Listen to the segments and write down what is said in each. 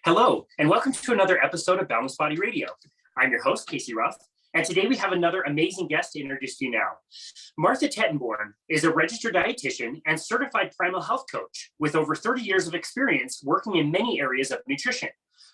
Hello, and welcome to another episode of Boundless Body Radio. I'm your host, Casey Ruff, and today we have another amazing guest to introduce to you now. Martha Tettenborn is a registered dietitian and certified Primal health coach with over 30 years of experience working in many areas of nutrition.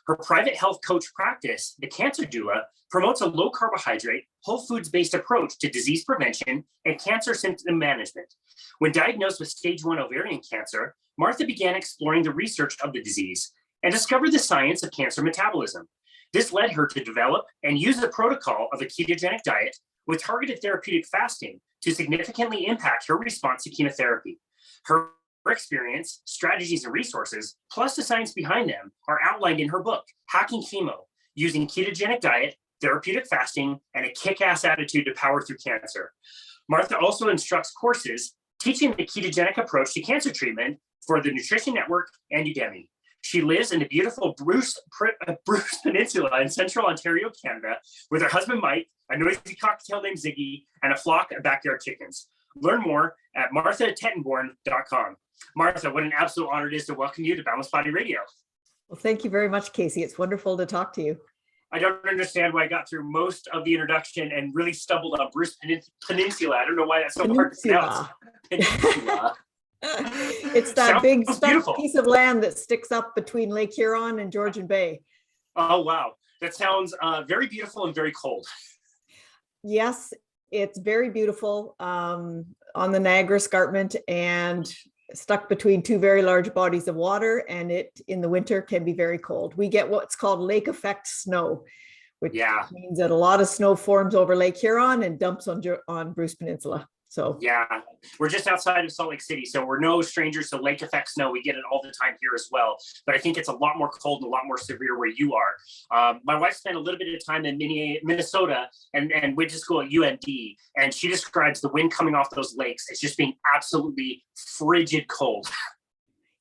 Her private health coach practice, the Cancer Doula, promotes a low carbohydrate, whole foods-based approach to disease prevention and cancer symptom management. When diagnosed with stage 1 ovarian cancer, Martha began exploring the research of the disease and discovered the science of cancer metabolism. This led her to develop and use the protocol of a ketogenic diet with targeted therapeutic fasting to significantly impact her response to chemotherapy. Her experience, strategies, and resources, plus the science behind them, are outlined in her book, Hacking Chemo, using ketogenic diet, therapeutic fasting, and a kick-ass attitude to power through cancer. Martha also instructs courses teaching the ketogenic approach to cancer treatment for the Nutrition Network and Udemy. She lives in the beautiful Bruce Peninsula in central Ontario, Canada, with her husband, Mike, a noisy cockatiel named Ziggy, and a flock of backyard chickens. Learn more at marthatettenborn.com. Martha, what an absolute honor it is to welcome you to Boundless Body Radio. Well, thank you very much, Casey. It's wonderful to talk to you. I don't understand why I got through most of the introduction and really stumbled on Bruce Peninsula. I don't know why that's so hard to pronounce. Peninsula. It's that big piece of land that sticks up between Lake Huron and Georgian Bay. Oh, wow. That sounds very beautiful and very cold. Yes, it's very beautiful on the Niagara Escarpment and stuck between two very large bodies of water, and it in the winter can be very cold. We get what's called lake effect snow, which means that a lot of snow forms over Lake Huron and dumps on Bruce Peninsula. So yeah, we're just outside of Salt Lake City, so we're no strangers to lake effect snow. We get it all the time here as well, but I think it's a lot more cold and a lot more severe where you are. My wife spent a little bit of time in Minnesota and went to school at UND, and she describes the wind coming off those lakes as just being absolutely frigid cold.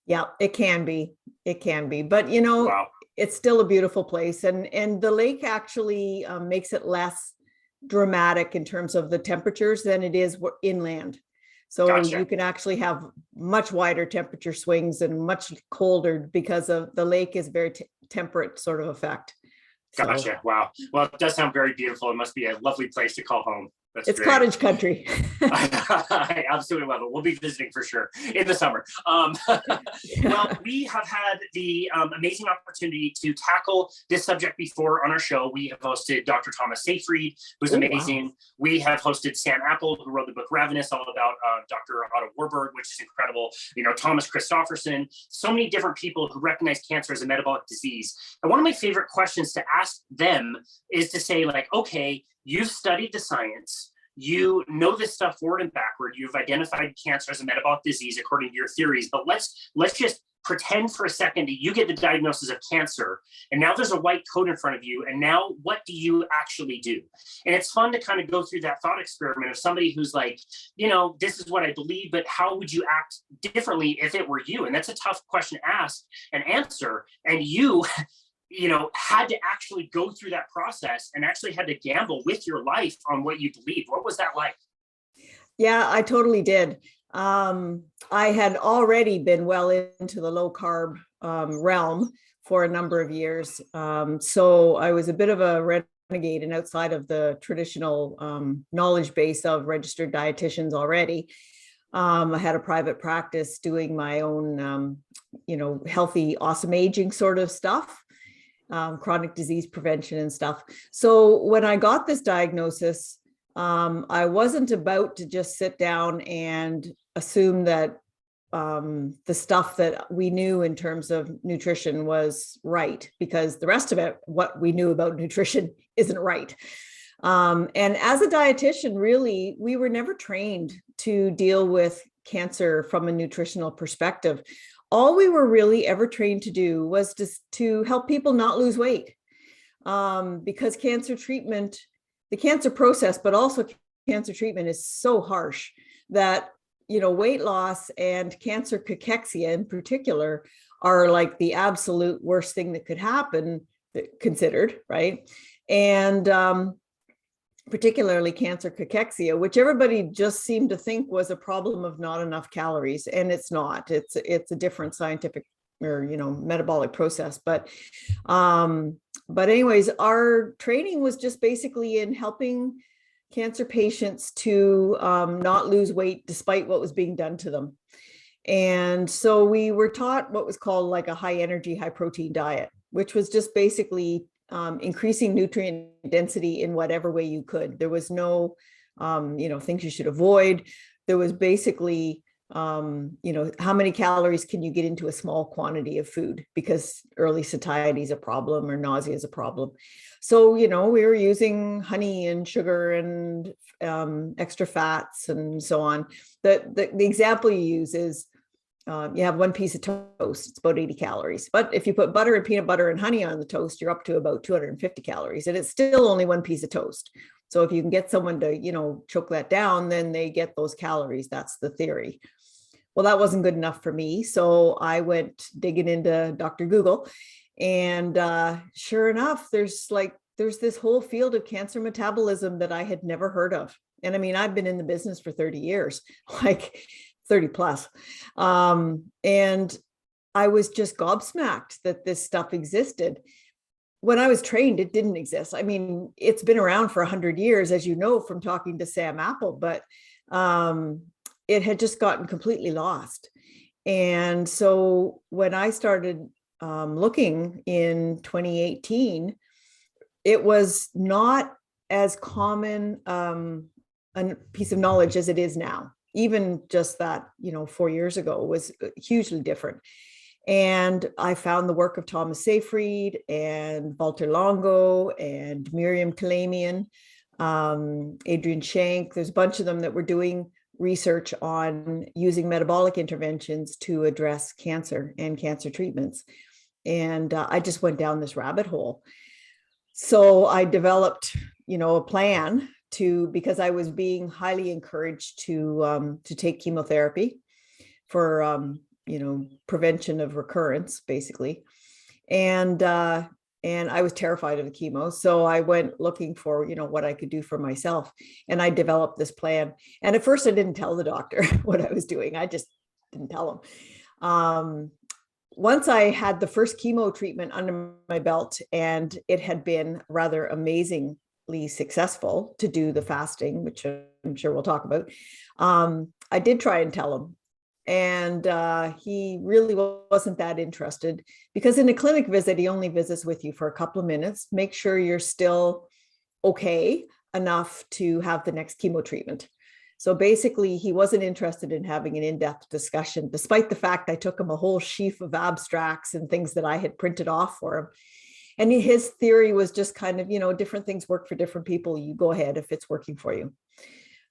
Yeah, it can be, but you know, wow. It's still a beautiful place, and the lake actually makes it less dramatic in terms of the temperatures than it is inland. So gotcha. You can actually have much wider temperature swings and much colder because of the lake is very temperate sort of effect. Gotcha. So, wow. Well, it does sound very beautiful. It must be a lovely place to call home. It's great. Cottage country. I absolutely love it. We'll be visiting for sure in the summer. Well, we have had the amazing opportunity to tackle this subject before on our show. We have hosted Dr. Thomas Seyfried, who's amazing. Wow. We have hosted Sam Apple, who wrote the book Ravenous, all about Dr. Otto Warburg, which is incredible. You know, Thomas Christofferson, so many different people who recognize cancer as a metabolic disease. And one of my favorite questions to ask them is to say, like, okay, you've studied the science, you know this stuff forward and backward, you've identified cancer as a metabolic disease according to your theories, but let's just pretend for a second that you get the diagnosis of cancer, and now there's a white coat in front of you, and now what do you actually do? And it's fun to kind of go through that thought experiment of somebody who's like, you know, this is what I believe, but how would you act differently if it were you? And that's a tough question to ask and answer, and you know, had to actually go through that process and actually had to gamble with your life on what you believe. What was that like? Yeah, I totally did. I had already been well into the low carb realm for a number of years. So I was a bit of a renegade and outside of the traditional knowledge base of registered dietitians already. I had a private practice doing my own, you know, healthy, awesome aging sort of stuff. Chronic disease prevention and stuff. So when I got this diagnosis, I wasn't about to just sit down and assume that the stuff that we knew in terms of nutrition was right, because the rest of it, what we knew about nutrition isn't right. And as a dietitian, really, we were never trained to deal with cancer from a nutritional perspective. All we were really ever trained to do was to help people not lose weight, because cancer treatment, the cancer process, but also cancer treatment is so harsh that, you know, weight loss and cancer cachexia in particular are like the absolute worst thing that could happen, considered, right? And particularly cancer cachexia, which everybody just seemed to think was a problem of not enough calories, and it's not. It's a different scientific or, metabolic process. But anyways, our training was just basically in helping cancer patients to not lose weight despite what was being done to them. And so we were taught what was called like a high energy, high protein diet, which was just basically increasing nutrient density in whatever way you could. There was no, things you should avoid. There was basically, how many calories can you get into a small quantity of food, because early satiety is a problem or nausea is a problem. So, we were using honey and sugar and extra fats and so on. The example you use is you have one piece of toast, it's about 80 calories. But if you put butter and peanut butter and honey on the toast, you're up to about 250 calories, and it's still only one piece of toast. So if you can get someone to, choke that down, then they get those calories. That's the theory. Well, that wasn't good enough for me. So I went digging into Dr. Google, and sure enough, there's this whole field of cancer metabolism that I had never heard of. And I mean, I've been in the business for 30 years, like 30 plus. And I was just gobsmacked that this stuff existed. When I was trained, it didn't exist. I mean, it's been around for 100 years, as you know, from talking to Sam Apple, but it had just gotten completely lost. And so when I started looking in 2018, it was not as common a piece of knowledge as it is now. Even just that, 4 years ago was hugely different. And I found the work of Thomas Seyfried and Walter Longo and Miriam Kalamian, Adrian Shank. There's a bunch of them that were doing research on using metabolic interventions to address cancer and cancer treatments. And I just went down this rabbit hole. So I developed, a plan because I was being highly encouraged to take chemotherapy for, prevention of recurrence, basically. And I was terrified of the chemo. So I went looking for, what I could do for myself. And I developed this plan. And at first I didn't tell the doctor what I was doing. I just didn't tell him. Once I had the first chemo treatment under my belt, and it had been rather amazingly successful to do the fasting, which I'm sure we'll talk about, I did try and tell him. And he really wasn't that interested, because in a clinic visit, he only visits with you for a couple of minutes, make sure you're still okay enough to have the next chemo treatment. So basically, he wasn't interested in having an in-depth discussion, despite the fact I took him a whole sheaf of abstracts and things that I had printed off for him. And his theory was just kind of, different things work for different people. You go ahead if it's working for you.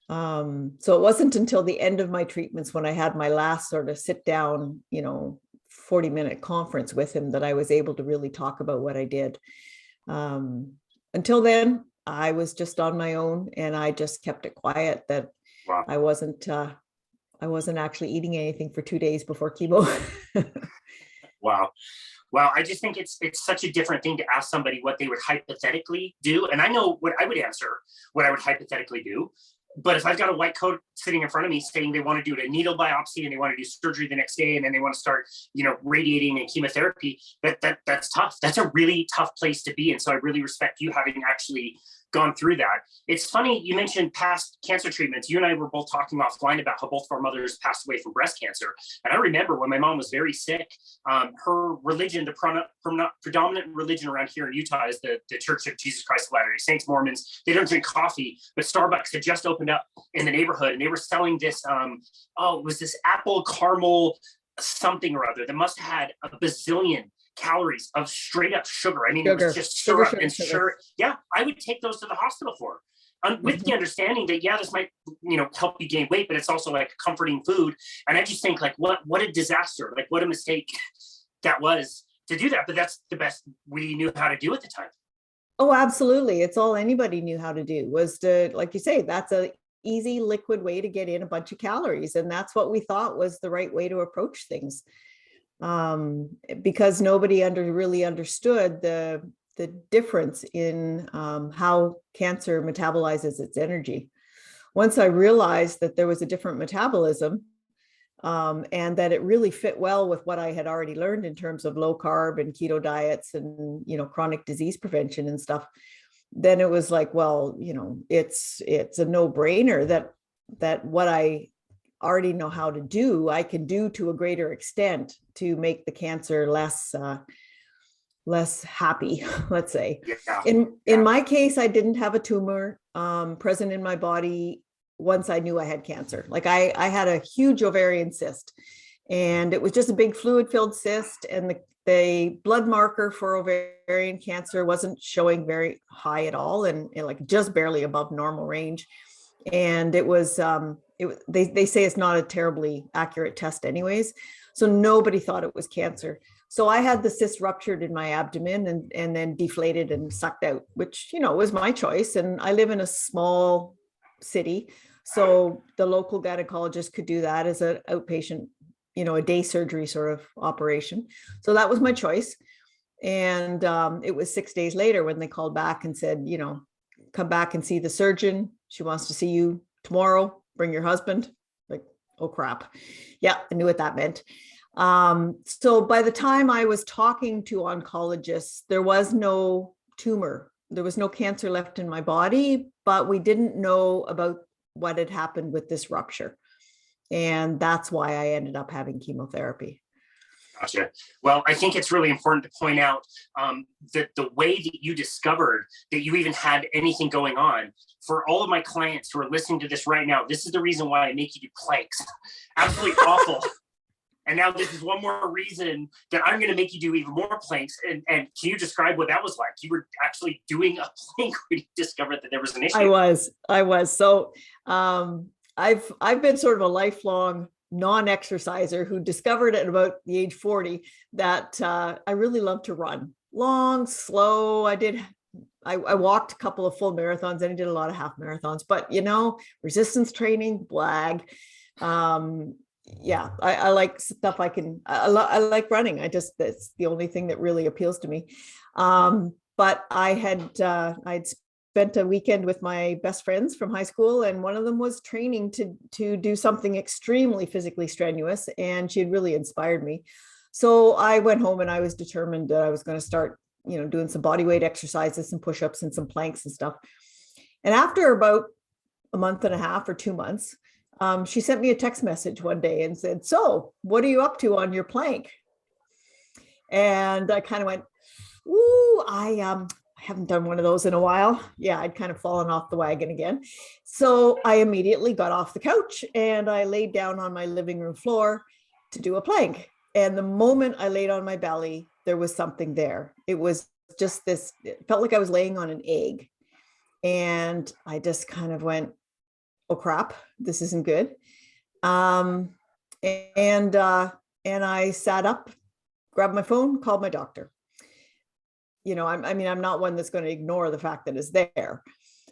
So it wasn't until the end of my treatments, when I had my last sort of sit down, 40-minute conference with him, that I was able to really talk about what I did. Until then, I was just on my own, and I just kept it quiet that wow. I wasn't actually eating anything for 2 days before chemo. Wow. Well, I just think it's such a different thing to ask somebody what they would hypothetically do. And I know what I would answer, what I would hypothetically do. But if I've got a white coat sitting in front of me saying they want to do a needle biopsy and they want to do surgery the next day, and then they want to start, radiating and chemotherapy, that's tough. That's a really tough place to be. And so I really respect you having actually gone through that. It's funny, you mentioned past cancer treatments. You and I were both talking offline about how both of our mothers passed away from breast cancer. And I remember when my mom was very sick, her religion, the predominant religion around here in Utah is the Church of Jesus Christ of Latter-day Saints, Mormons. They don't drink coffee, but Starbucks had just opened up in the neighborhood, and they were selling this, it was this apple caramel something or other that must have had a bazillion calories of straight up sugar. I mean, sugar. It was just syrup and sugar. Yeah, I would take those to the hospital for, with the understanding that, this might, help you gain weight, but it's also like comforting food. And I just think like, what a disaster, like what a mistake that was to do that. But that's the best we knew how to do at the time. Oh, absolutely. It's all anybody knew how to do, was to, like you say, that's a easy liquid way to get in a bunch of calories. And that's what we thought was the right way to approach things. Because nobody really understood the difference in how cancer metabolizes its energy. Once I realized that there was a different metabolism, and that it really fit well with what I had already learned in terms of low carb and keto diets and, chronic disease prevention and stuff, then it was like, well, it's a no-brainer that what I already know how to do, I can do to a greater extent to make the cancer less happy, let's say. Yeah. In my case, I didn't have a tumor present in my body once I knew I had cancer. Like I had a huge ovarian cyst, and it was just a big fluid-filled cyst, and the blood marker for ovarian cancer wasn't showing very high at all, and like just barely above normal range. And it was they say it's not a terribly accurate test anyways, so nobody thought it was cancer. So I had the cyst ruptured in my abdomen and then deflated and sucked out, which was my choice. And I live in a small city, so the local gynecologist could do that as an outpatient, a day surgery sort of operation. So that was my choice. And it was 6 days later when they called back and said, come back and see the surgeon. She wants to see you tomorrow. Bring your husband. Like, oh crap. Yeah, I knew what that meant. So by the time I was talking to oncologists, there was no tumor. There was no cancer left in my body, but we didn't know about what had happened with this rupture. And that's why I ended up having chemotherapy. Gotcha. Well, I think it's really important to point out that the way that you discovered that you even had anything going on, for all of my clients who are listening to this right now, this is the reason why I make you do planks. Absolutely awful. And now this is one more reason that I'm going to make you do even more planks. And can you describe what that was like? You were actually doing a plank when you discovered that there was an issue. I was. So I've been sort of a lifelong non-exerciser who discovered at about the age 40 that I really love to run. Long, slow. I walked a couple of full marathons and I did a lot of half marathons, but resistance training, blag. Yeah, I like stuff I like running. That's the only thing that really appeals to me. But I'd spent a weekend with my best friends from high school, and one of them was training to do something extremely physically strenuous, and she had really inspired me. So I went home and I was determined that I was going to start, doing some body weight exercises, some push-ups and some planks and stuff. And after about a month and a half or 2 months, she sent me a text message one day and said, "So what are you up to on your plank?" And I kind of went, "Ooh, I haven't done one of those in a while." Yeah, I'd kind of fallen off the wagon again. So I immediately got off the couch and I laid down on my living room floor to do a plank. And the moment I laid on my belly, there was something there. It was just this, it felt like I was laying on an egg. And I just kind of went, oh crap, this isn't good. And I sat up, grabbed my phone, called my doctor. I'm not one that's going to ignore the fact that it's there,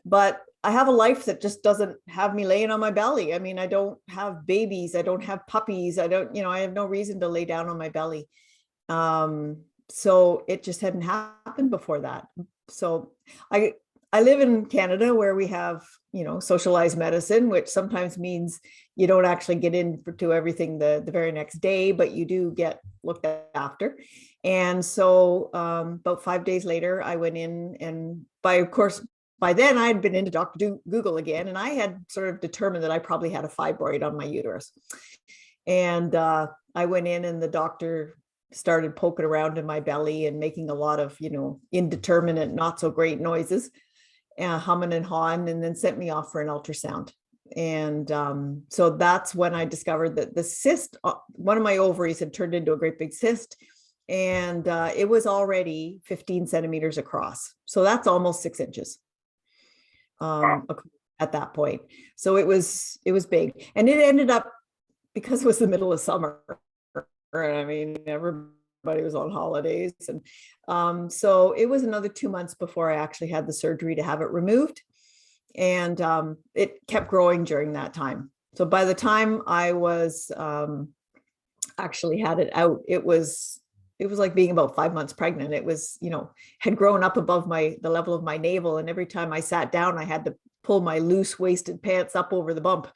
but I have a life that just doesn't have me laying on my belly. I don't have babies. I don't have puppies. I have no reason to lay down on my belly. So it just hadn't happened before that. So I live in Canada where we have, socialized medicine, which sometimes means you don't actually get into everything the very next day, but you do get looked after. And so about 5 days later, I went in, and by then I had been into Dr. Google again, and I had sort of determined that I probably had a fibroid on my uterus. And I went in, and the doctor started poking around in my belly and making a lot of, indeterminate, not so great noises, humming and hawing, and then sent me off for an ultrasound. And so that's when I discovered that the cyst, one of my ovaries had turned into a great big cyst, and it was already 15 centimeters across. So that's almost 6 inches at that point. So it was big, and it ended up, because it was the middle of summer, everybody was on holidays. And so it was another 2 months before I actually had the surgery to have it removed. And it kept growing during that time. So by the time I was actually had it out, it was like being about 5 months pregnant. It was, had grown up above the level of my navel. And every time I sat down, I had to pull my loose waisted pants up over the bump.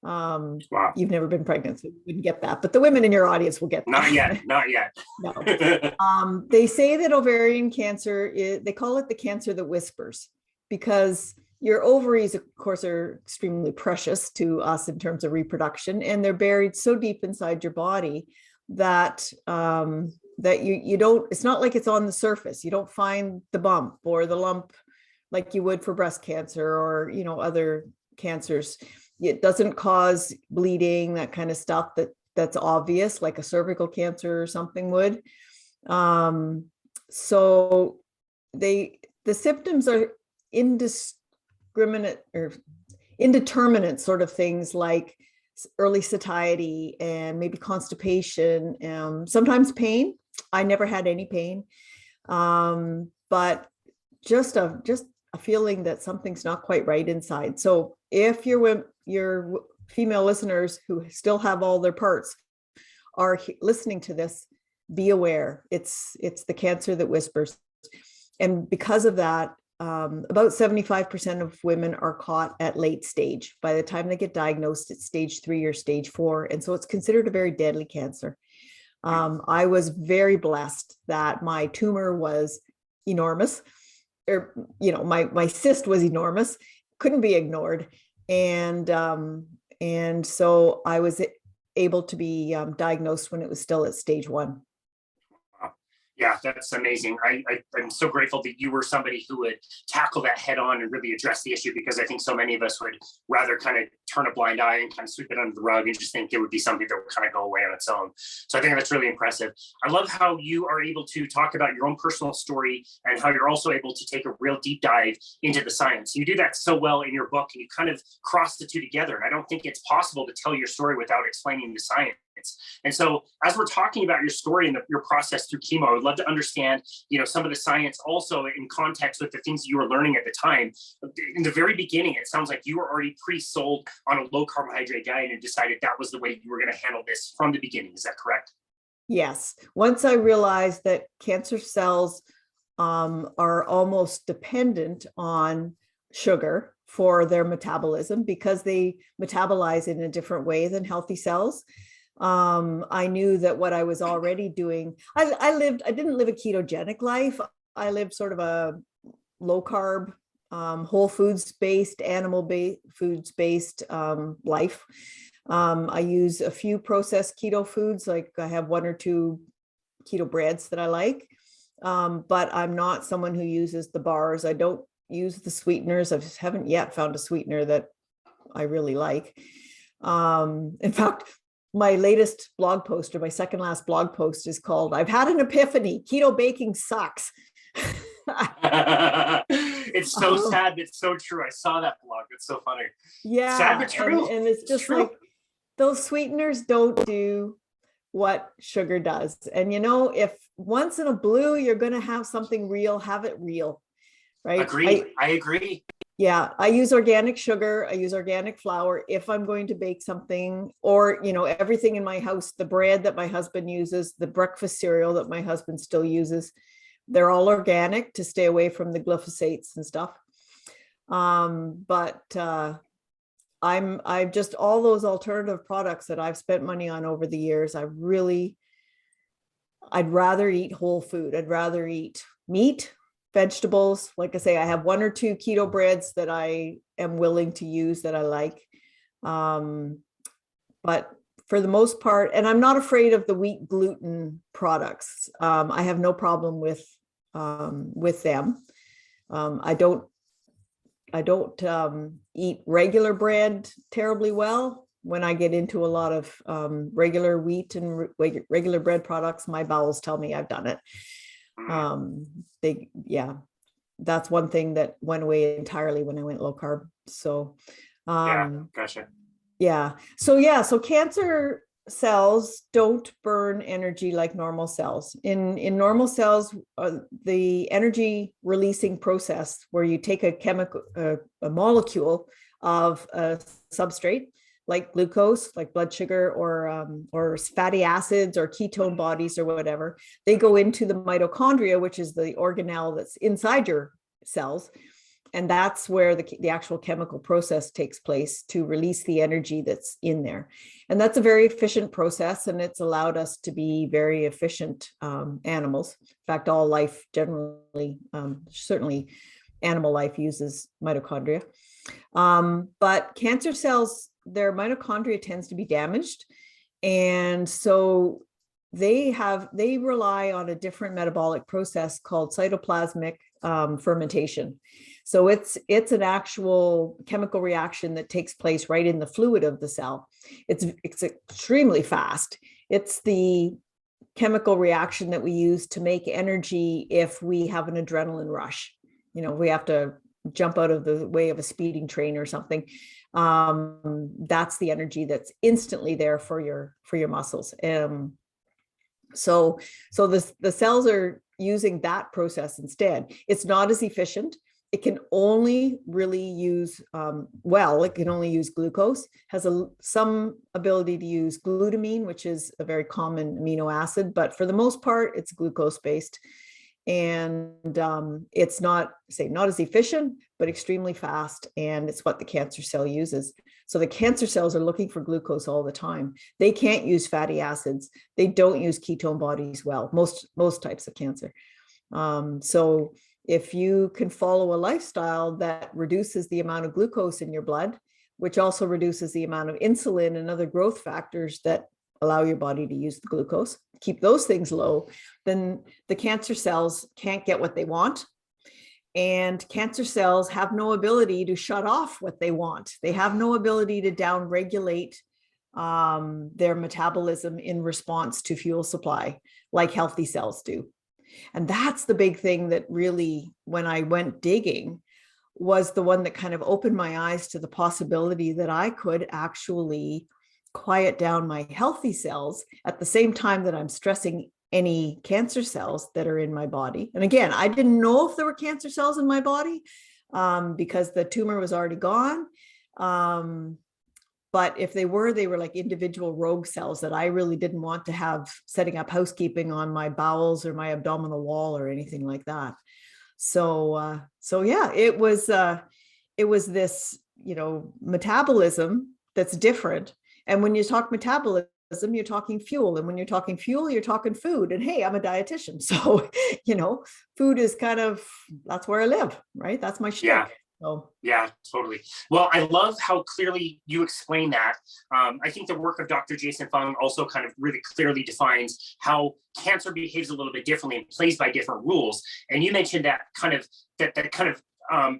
Wow. You've never been pregnant, so you wouldn't get that, but the women in your audience will get that. Not yet. Not yet. No. They say that ovarian cancer they call it the cancer that whispers, because your ovaries, of course, are extremely precious to us in terms of reproduction, and they're buried so deep inside your body that that you don't, it's not like it's on the surface. You don't find the bump or the lump like you would for breast cancer or, you know, other cancers. It doesn't cause bleeding, that kind of stuff that's obvious, like a cervical cancer or something would. So the symptoms are indiscriminate or indeterminate sort of things like early satiety and maybe constipation, sometimes pain. I never had any pain, but just a feeling that something's not quite right inside. So if your female listeners who still have all their parts are listening to this, be aware. It's the cancer that whispers. And because of that, about 75% of women are caught at late stage. By the time they get diagnosed, it's stage 3 or stage 4. And so it's considered a very deadly cancer. I was very blessed that my tumor was enormous, or, you know, my cyst was enormous, couldn't be ignored. And so I was able to be diagnosed when it was still at stage 1. Yeah, that's amazing. I'm so grateful that you were somebody who would tackle that head on and really address the issue, because I think so many of us would rather kind of turn a blind eye and kind of sweep it under the rug and just think it would be something that would kind of go away on its own. So I think that's really impressive. I love how you are able to talk about your own personal story and how you're also able to take a real deep dive into the science. You do that so well in your book, and you kind of cross the two together. And I don't think it's possible to tell your story without explaining the science. And so as we're talking about your story and your process through chemo, I would love to understand, you know, some of the science also in context with the things you were learning at the time. In the very beginning, it sounds like you were already pre-sold on a low carbohydrate diet and decided that was the way you were going to handle this from the beginning. Is that correct? Yes. Once I realized that cancer cells are almost dependent on sugar for their metabolism, because they metabolize in a different way than healthy cells. I knew that what I was already doing, I didn't live a ketogenic life. I lived sort of a low carb, whole foods based, animal foods based life. I use a few processed keto foods, like I have 1 or 2 keto breads that I like. But I'm not someone who uses the bars. I don't use the sweeteners. I haven't yet found a sweetener that I really like. In fact, my latest blog post, or my second last blog post, is called "I've had an epiphany. Keto baking sucks." It's so sad. It's so true. I saw that blog. It's so funny. Yeah. Sad but true. And it's just true. Like those sweeteners don't do what sugar does. And, you know, if once in a blue you're going to have something real, have it real. Right. I agree. Yeah, I use organic sugar. I use organic flour if I'm going to bake something, or, you know, everything in my house, the bread that my husband uses, the breakfast cereal that my husband still uses, they're all organic to stay away from the glyphosates and stuff. But I've just, all those alternative products that I've spent money on over the years, I'd rather eat whole food. I'd rather eat meat, vegetables. Like I say, I have 1 or 2 keto breads that I am willing to use that I like. But for the most part, and I'm not afraid of the wheat gluten products. I have no problem with them. I don't eat regular bread terribly well. When I get into a lot of regular wheat and regular bread products, my bowels tell me I've done it. That's one thing that went away entirely when I went low carb. So, gotcha. Yeah. So cancer cells don't burn energy like normal cells. In normal cells, the energy releasing process where you take a molecule of a substrate, like glucose, like blood sugar, or fatty acids or ketone bodies or whatever, they go into the mitochondria, which is the organelle that's inside your cells. And that's where the actual chemical process takes place to release the energy that's in there. And that's a very efficient process, and it's allowed us to be very efficient animals. In fact, all life generally, certainly animal life, uses mitochondria. But cancer cells, their mitochondria tends to be damaged. And so they rely on a different metabolic process called cytoplasmic fermentation. So it's an actual chemical reaction that takes place right in the fluid of the cell. It's extremely fast. It's the chemical reaction that we use to make energy if we have an adrenaline rush. We have to jump out of the way of a speeding train or something. That's the energy that's instantly there for your muscles. So the cells are using that process instead. It's not as efficient. It can only really use, it can only use glucose, has some ability to use glutamine, which is a very common amino acid, but for the most part, it's glucose-based. And it's not as efficient, but extremely fast. And it's what the cancer cell uses. So the cancer cells are looking for glucose all the time. They can't use fatty acids. They don't use ketone bodies well, most types of cancer. So if you can follow a lifestyle that reduces the amount of glucose in your blood, which also reduces the amount of insulin and other growth factors that allow your body to use the glucose, keep those things low, then the cancer cells can't get what they want. And cancer cells have no ability to shut off what they want. They have no ability to downregulate their metabolism in response to fuel supply like healthy cells do. And that's the big thing that really, when I went digging, was the one that kind of opened my eyes to the possibility that I could actually quiet down my healthy cells at the same time that I'm stressing any cancer cells that are in my body. And again, I didn't know if there were cancer cells in my body because the tumor was already gone. But if they were like individual rogue cells that I really didn't want to have setting up housekeeping on my bowels or my abdominal wall or anything like that. So yeah, it was this, metabolism that's different. And when you talk metabolism, you're talking fuel. And when you're talking fuel, you're talking food. And hey, I'm a dietitian. So, food is that's where I live, right? That's my shtick. Yeah. So. Yeah, totally. Well, I love how clearly you explain that. I think the work of Dr. Jason Fung also kind of really clearly defines how cancer behaves a little bit differently and plays by different rules. And you mentioned that kind of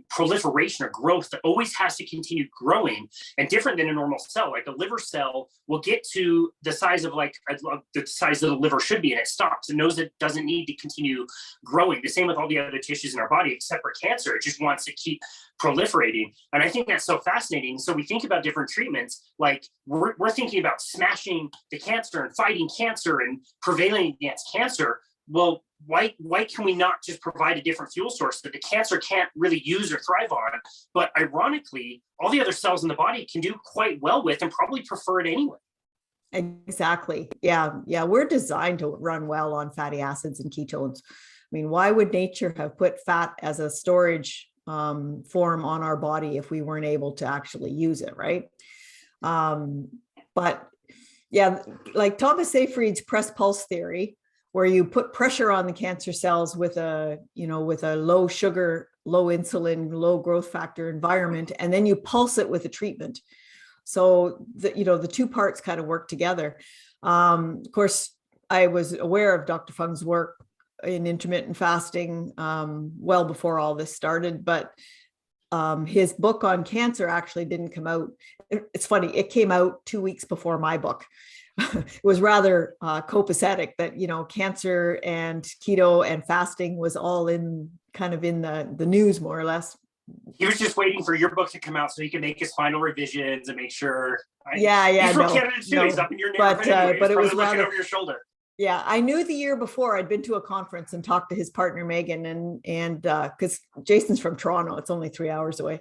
proliferation or growth that always has to continue growing, and different than a normal cell. Like a liver cell will get to the size of the size that the liver should be, and it stops and knows it doesn't need to continue growing. The same with all the other tissues in our body, except for cancer. It just wants to keep proliferating. And I think that's so fascinating. So we think about different treatments, like we're thinking about smashing the cancer and fighting cancer and prevailing against cancer. Well, why can we not just provide a different fuel source that the cancer can't really use or thrive on, but ironically, all the other cells in the body can do quite well with and probably prefer it anyway? Exactly. Yeah. We're designed to run well on fatty acids and ketones. I mean, why would nature have put fat as a storage form on our body if we weren't able to actually use it, right? But yeah, like Thomas Seyfried's press pulse theory, where you put pressure on the cancer cells with a low sugar, low insulin, low growth factor environment, and then you pulse it with a treatment. So the two parts kind of work together. Of course, I was aware of Dr. Fung's work in intermittent fasting well before all this started, but his book on cancer actually didn't come out. It's funny, it came out 2 weeks before my book. It was rather copacetic that, cancer and keto and fasting was all in the news, more or less. He was just waiting for your book to come out so he could make his final revisions and make sure. He's from Canada too. He's up in your neighborhood. But it was rather over your shoulder. Yeah, I knew the year before I'd been to a conference and talked to his partner Megan, and because Jason's from Toronto, it's only 3 hours away.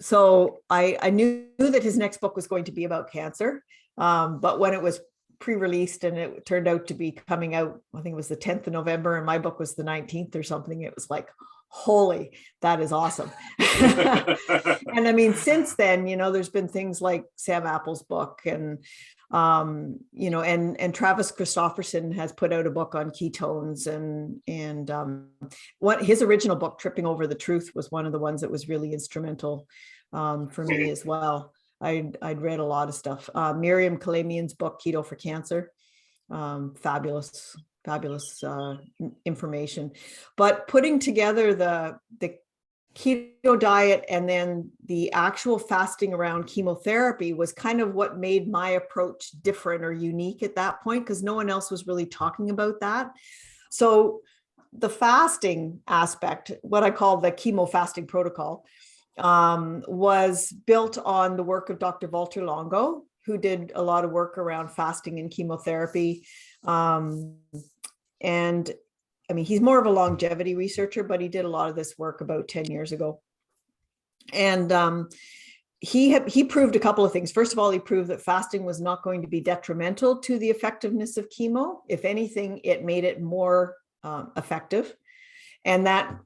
So I knew that his next book was going to be about cancer. But when it was pre-released and it turned out to be coming out, I think it was the 10th of November and my book was the 19th or something, it was like, holy, that is awesome. And I mean, since then, there's been things like Sam Apple's book and, and Travis Christofferson has put out a book on ketones and what his original book, Tripping Over the Truth, was one of the ones that was really instrumental for me as well. I'd read a lot of stuff. Miriam Kalamian's book, Keto for Cancer, fabulous information. But putting together the keto diet and then the actual fasting around chemotherapy was kind of what made my approach different or unique at that point, because no one else was really talking about that. So the fasting aspect, what I call the chemo fasting protocol, was built on the work of Dr. Walter Longo, who did a lot of work around fasting and chemotherapy. And I mean, he's more of a longevity researcher, but he did a lot of this work about 10 years ago. And he proved a couple of things. First of all, he proved that fasting was not going to be detrimental to the effectiveness of chemo. If anything, it made it more effective. And that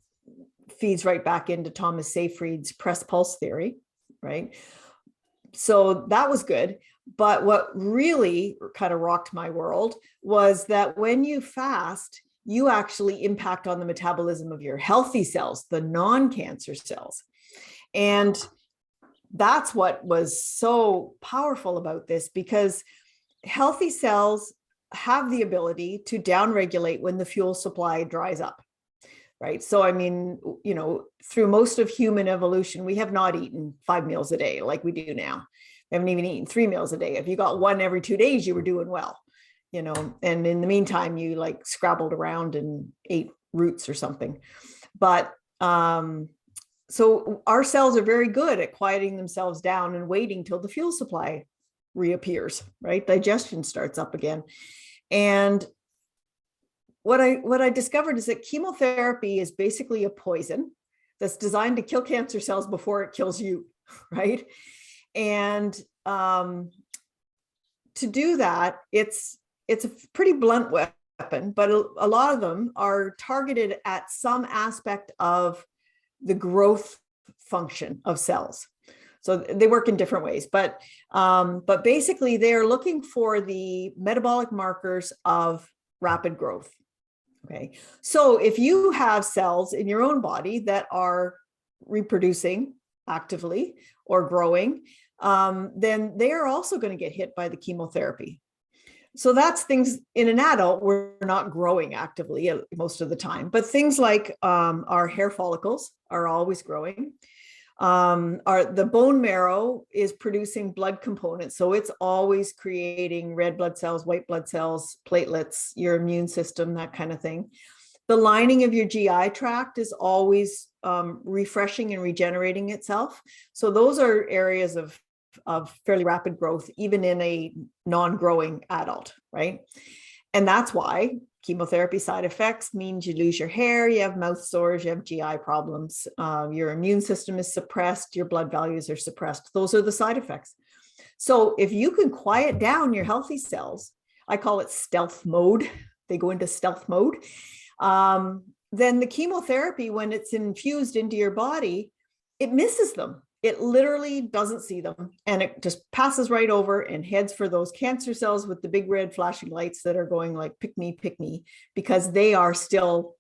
feeds right back into Thomas Seyfried's press pulse theory, right? So that was good. But what really kind of rocked my world was that when you fast, you actually impact on the metabolism of your healthy cells, the non-cancer cells. And that's what was so powerful about this, because healthy cells have the ability to downregulate when the fuel supply dries up, right? So, I mean, through most of human evolution, we have not eaten 5 meals a day like we do now. We haven't even eaten 3 meals a day. If you got one every 2 days, you were doing well, and in the meantime, you like scrabbled around and ate roots or something. But so our cells are very good at quieting themselves down and waiting till the fuel supply reappears, right? Digestion starts up again. And what I discovered is that chemotherapy is basically a poison that's designed to kill cancer cells before it kills you, right? And to do that, it's a pretty blunt weapon, but a lot of them are targeted at some aspect of the growth function of cells. So they work in different ways, but basically they're looking for the metabolic markers of rapid growth. Okay. So if you have cells in your own body that are reproducing actively or growing, then they are also going to get hit by the chemotherapy. So that's things in an adult, we're not growing actively most of the time, but things like our hair follicles are always growing. The bone marrow is producing blood components. So it's always creating red blood cells, white blood cells, platelets, your immune system, that kind of thing. The lining of your GI tract is always refreshing and regenerating itself. So those are areas of fairly rapid growth, even in a non-growing adult, right? And that's why chemotherapy side effects means you lose your hair, you have mouth sores, you have GI problems, your immune system is suppressed, your blood values are suppressed. Those are the side effects. So if you can quiet down your healthy cells, I call it stealth mode, they go into stealth mode, then the chemotherapy, when it's infused into your body, it misses them. It literally doesn't see them, and it just passes right over and heads for those cancer cells with the big red flashing lights that are going like, pick me, because they are still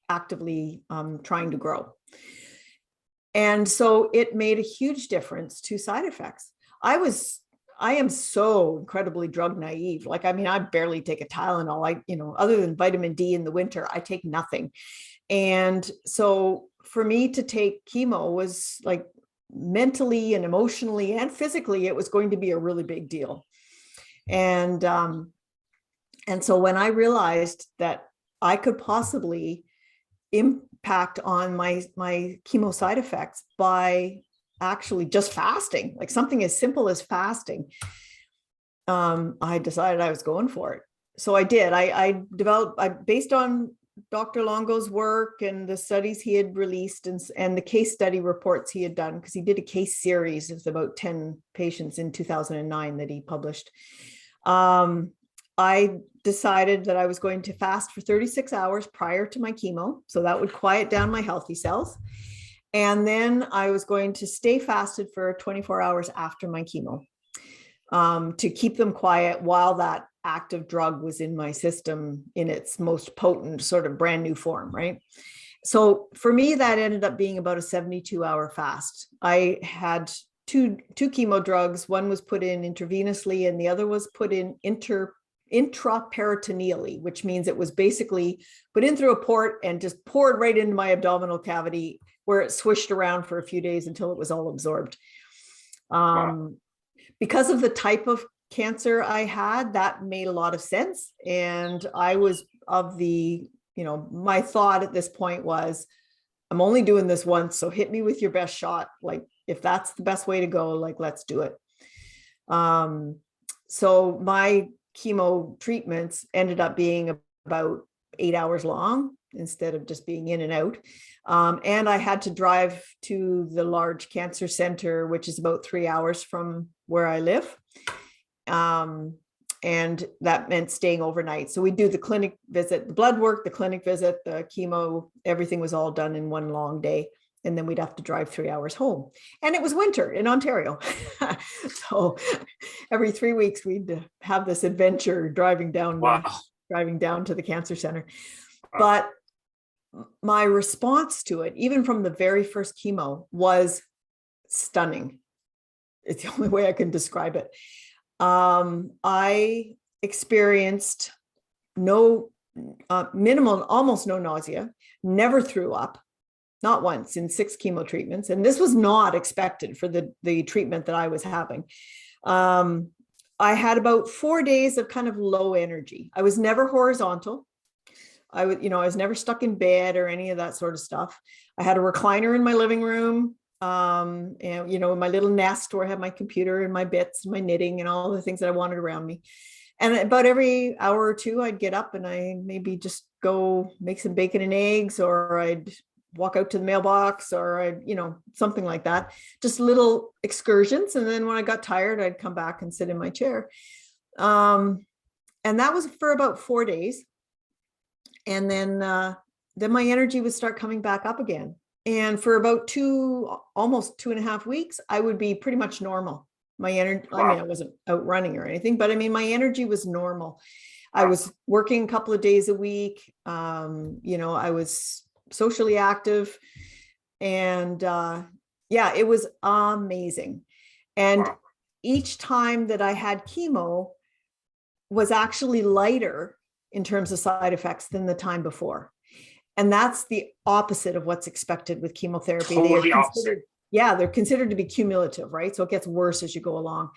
actively trying to grow. And so it made a huge difference to side effects. I am so incredibly drug naive. Like, I mean, I barely take a Tylenol. Other than vitamin D in the winter, I take nothing. And so for me to take chemo was like, mentally and emotionally and physically, it was going to be a really big deal. And so when I realized that I could possibly impact on my chemo side effects by actually just fasting, like something as simple as fasting, I decided I was going for it. So I did. I based on Dr. Longo's work and the studies he had released and the case study reports he had done, because he did a case series of about 10 patients in 2009 that he published. I decided that I was going to fast for 36 hours prior to my chemo. So that would quiet down my healthy cells. And then I was going to stay fasted for 24 hours after my chemo, to keep them quiet while that active drug was in my system in its most potent sort of brand new form, right? So for me, that ended up being about a 72-hour fast. I had two chemo drugs. One was put in intravenously and the other was put in intraperitoneally, which means it was basically put in through a port and just poured right into my abdominal cavity, where it swished around for a few days until it was all absorbed. Wow. Because of the type of cancer I had, that made a lot of sense. And I was of the, my thought at this point was, I'm only doing this once, so hit me with your best shot. Like, if that's the best way to go, like, let's do it. So my chemo treatments ended up being about 8 hours long instead of just being in and out. And I had to drive to the large cancer center, which is about 3 hours from where I live. And that meant staying overnight. So we do the clinic visit, the blood work, the clinic visit, the chemo, everything was all done in one long day. And then we'd have to drive 3 hours home. And it was winter in Ontario. So every 3 weeks we'd have this adventure driving down to the cancer center. But my response to it, even from the very first chemo, was stunning. It's the only way I can describe it. I experienced minimal, almost no nausea, never threw up, not once in 6 chemo treatments. And this was not expected for the treatment that I was having. I had about 4 days of kind of low energy. I was never horizontal. I was never stuck in bed or any of that sort of stuff. I had a recliner in my living room. And my little nest where I had my computer and my bits and my knitting and all the things that I wanted around me. And about every hour or two, I'd get up and I maybe just go make some bacon and eggs, or I'd walk out to the mailbox, or something like that, just little excursions. And then when I got tired, I'd come back and sit in my chair. And that was for about 4 days. And then my energy would start coming back up again. And for about almost 2.5 weeks, I would be pretty much normal. My energy, wow. I mean, I wasn't out running or anything, but I mean, my energy was normal. Wow. I was working a couple of days a week. I was socially active, and it was amazing. And wow. Each time that I had chemo was actually lighter in terms of side effects than the time before. And that's the opposite of what's expected with chemotherapy. Totally opposite. They're considered to be cumulative, right? So it gets worse as you go along.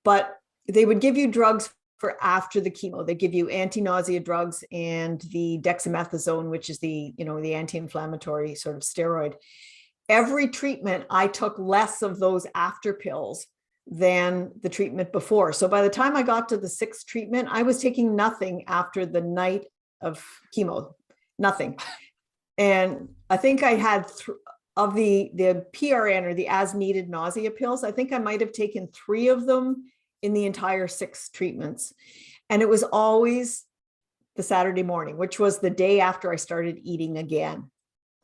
But they would give you drugs for after the chemo. They give you anti-nausea drugs and the dexamethasone, which is the anti-inflammatory sort of steroid. Every treatment, I took less of those after pills than the treatment before. So by the time I got to the 6th treatment, I was taking nothing after the night of chemo. Nothing. And I think I had of the PRN, or the as needed nausea pills, I think I might have taken 3 of them in the entire 6 treatments. And it was always the Saturday morning, which was the day after I started eating again,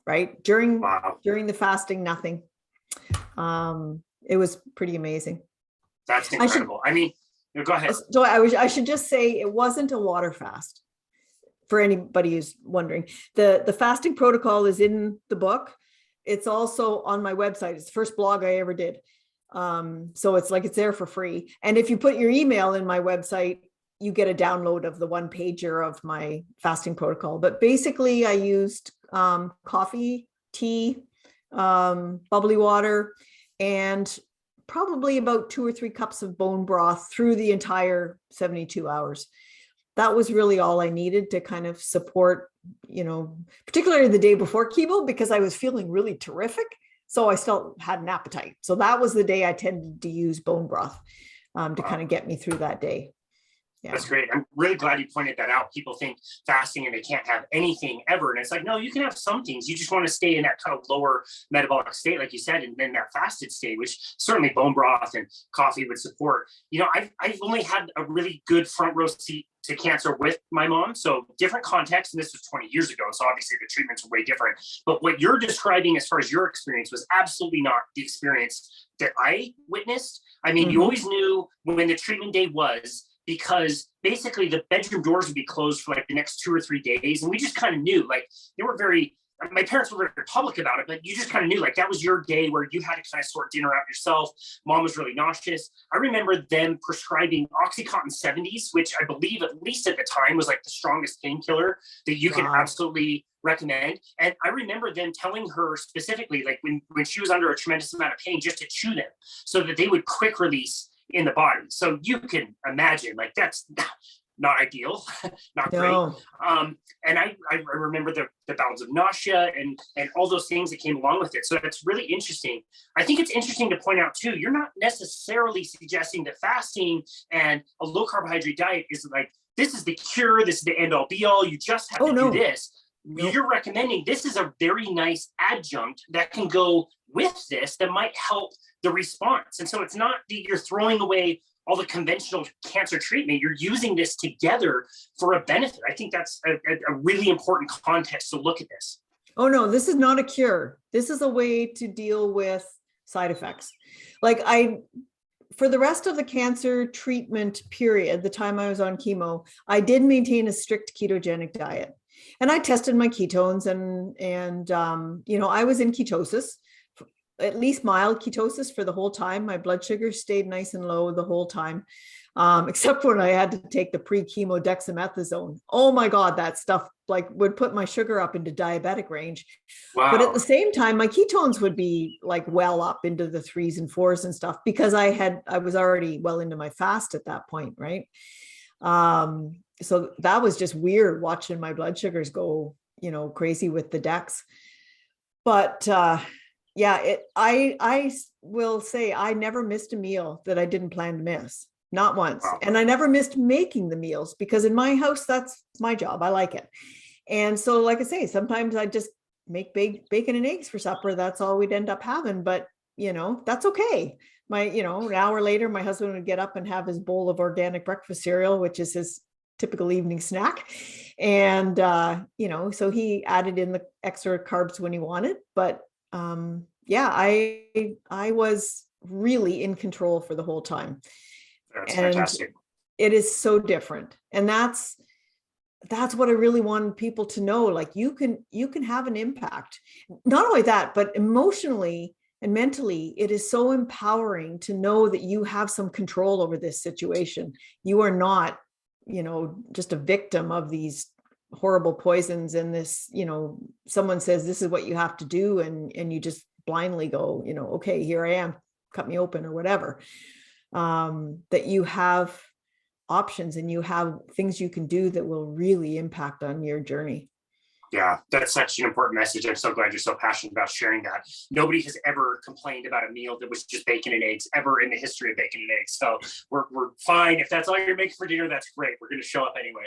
right? During the fasting, nothing. It was pretty amazing. That's incredible. Go ahead. So I should just say it wasn't a water fast. For anybody who's wondering, the fasting protocol is in the book. It's also on my website. It's the first blog I ever did. So it's there for free. And if you put your email in my website, you get a download of the 1-pager of my fasting protocol. But basically I used coffee, tea, bubbly water, and probably about 2 or 3 cups of bone broth through the entire 72 hours. That was really all I needed to kind of support, particularly the day before chemo, because I was feeling really terrific. So I still had an appetite. So that was the day I tended to use bone broth to kind of get me through that day. That's great. I'm really glad you pointed that out. People think fasting and they can't have anything ever. And it's like, no, you can have some things. You just want to stay in that kind of lower metabolic state, like you said, and then that fasted state, which certainly bone broth and coffee would support. I've only had a really good front row seat to cancer with my mom. So different context. And this was 20 years ago. So obviously the treatments were way different. But what you're describing as far as your experience was absolutely not the experience that I witnessed. I mean, you always knew when the treatment day was, because basically the bedroom doors would be closed for like the next 2 or 3 days. And we just kind of knew, like, my parents were very public about it, but you just kind of knew, like, that was your day where you had to kind of sort dinner out yourself. Mom was really nauseous. I remember them prescribing Oxycontin 70s, which I believe, at least at the time, was like the strongest painkiller that you can absolutely recommend. And I remember them telling her specifically, like when she was under a tremendous amount of pain, just to chew them so that they would quick release in the body. So you can imagine, like, that's not ideal, not great. And I remember the bouts of nausea and all those things that came along with it. So that's really interesting. I think it's interesting to point out too, you're not necessarily suggesting that fasting and a low carbohydrate diet is like, this is the cure, this is the end all be all, you just have to do this. You're recommending this is a very nice adjunct that can go with this that might help the response. And so it's not that you're throwing away all the conventional cancer treatment. You're using this together for a benefit. I think that's a really important context to look at this. Oh, no, this is not a cure. This is a way to deal with side effects. Like for the rest of the cancer treatment period, the time I was on chemo, I did maintain a strict ketogenic diet. And I tested my ketones and I was in ketosis, at least mild ketosis for the whole time. My blood sugar stayed nice and low the whole time, except when I had to take the pre-chemo dexamethasone. Oh my God, that stuff like would put my sugar up into diabetic range. Wow. But at the same time, my ketones would be like well up into the 3s and 4s and stuff because I was already well into my fast at that point, right? So that was just weird watching my blood sugars go, crazy with the dex. But I will say I never missed a meal that I didn't plan to miss, not once. Wow. And I never missed making the meals because in my house, that's my job. I like it. And so, like I say, sometimes I just make bacon and eggs for supper. That's all we'd end up having, but that's okay. An hour later, my husband would get up and have his bowl of organic breakfast cereal, which is his typical evening snack. And, so he added in the extra carbs when he wanted, but I was really in control for the whole time. That's fantastic. It is so different. And that's what I really wanted people to know. Like you can have an impact. Not only that, but emotionally and mentally, it is so empowering to know that you have some control over this situation. You are not, just a victim of these horrible poisons and this, someone says, this is what you have to do. And you just blindly go, okay, here I am, cut me open or whatever. That you have options and you have things you can do that will really impact on your journey. Yeah, that's such an important message. I'm so glad you're so passionate about sharing that. Nobody has ever complained about a meal that was just bacon and eggs ever in the history of bacon and eggs. So we're fine. If that's all you're making for dinner, that's great. We're going to show up anyway.